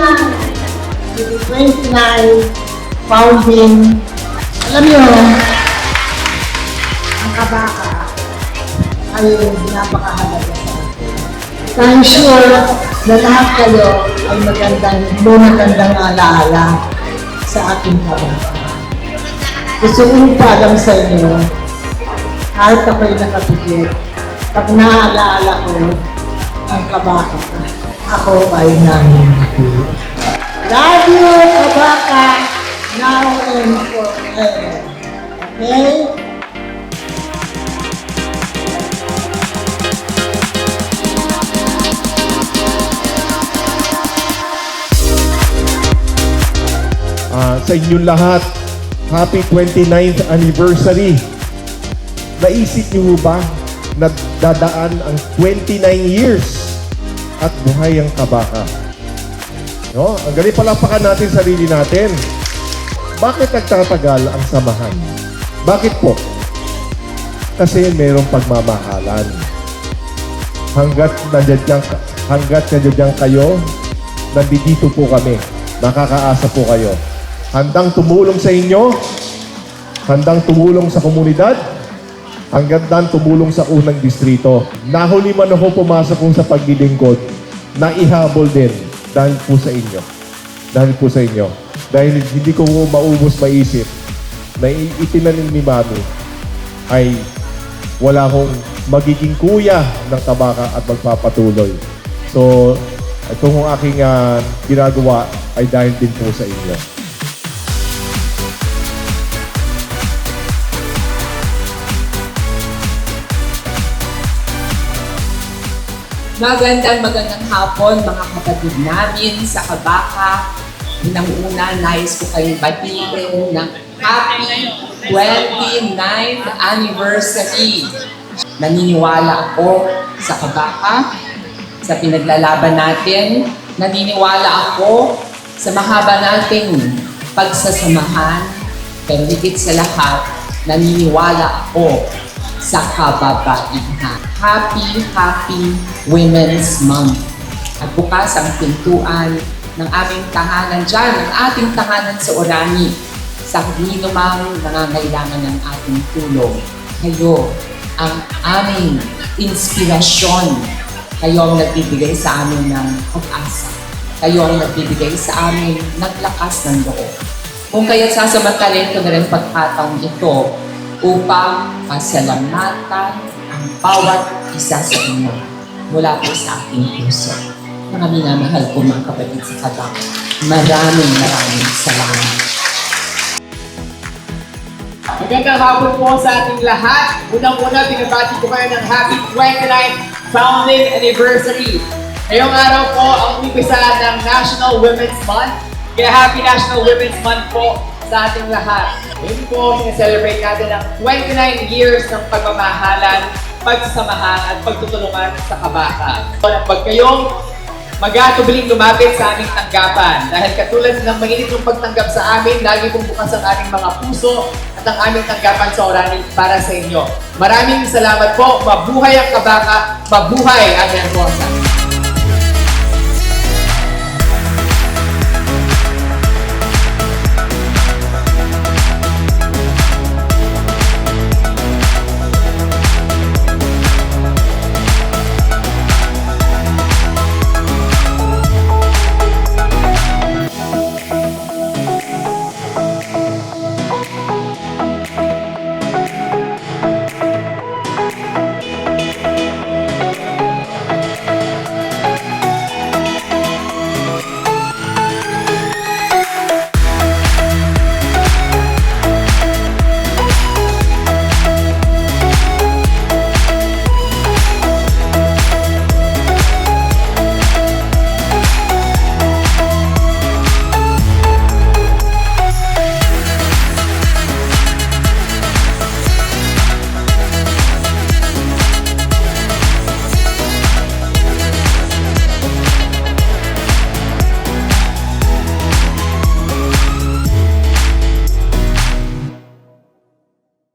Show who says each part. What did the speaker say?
Speaker 1: to the 29 founding. Alam niyo, ang kabaka ay napakahalaga sa atin. I'm sure na lahat kayo ay magandang alaala sa ating kabaka. Gusto ko paalam sa inyo, kahit ako'y nakapigil, pag naalaala ko ang kabaka, ako ay nanginginig. Love you, kabaka, now and forever. Okay?
Speaker 2: Sa inyong lahat, happy 29th anniversary. Naisip niyo ba na dadaan ang 29 years at buhay ang kabaka? No? Ang galing palapakan natin sarili natin. Bakit nagtatagal ang samahan? Bakit po? Kasi mayroong pagmamahalan. Hanggat nandiyan kayo, nandito po kami. Nakakaasa po kayo. Handang tumulong sa inyo, handang tumulong sa komunidad, hanggang tumulong sa unang distrito. Nahuli man ako pumasok kung sa paglilingkod, naihabol din dahil po sa inyo. Dahil po sa inyo. Dahil hindi ko maubos maisip na itinanim ni Mami ay wala akong magiging kuya ng kabaka at magpapatuloy. So, itong aking ginagawa ay dahil din po sa inyo.
Speaker 3: Magandang hapon mga kapatid namin sa kabaka. Unang-una, nais ko kayong batiin ng happy 29th anniversary. Naniniwala ako sa kabaka, sa pinaglalaban natin. Naniniwala ako sa mahaba nating pagsasamahan. Pero higit sa lahat, naniniwala ako sa kababaihan. Happy Women's Month. At bukas ang pintuan ng aming tahanan dyan, ng ating tahanan sa Orani, sa kanino mang nangangailangan ng ating tulong. Kayo ang aming inspirasyon. Kayo ang nagbibigay sa amin ng pag-asa. Kayo ang nagbibigay sa amin ng lakas ng loob. Kung kaya't sasamantalin ko na rin pagkataong ito upang pasalamatan ang bawat isa sa inyo mula po sa ating puso. Mga minamahal ko mga kapatid sa kabaka. Maraming salamat.
Speaker 4: Magandang hapon po sa ating lahat. Unang-una, binabati ko kayo ng happy 29th founding anniversary. Ngayong araw po ang umpisa ng National Women's Month. Kaya happy National Women's Month po sa ating lahat. Ngayon po, sinaselebrate natin ang 29 years ng pagmamahalan, pagsasamahan at pagtutulungan sa kabaka. Pag kayong mag-atubiling lumapit sa aming tanggapan, dahil katulad ng mainit ng pagtanggap sa amin, lagi pong bukas ang aming mga puso at ang aming tanggapan sa Orani para sa inyo. Maraming salamat po. Mabuhay ang kabaka, mabuhay ang Rosa.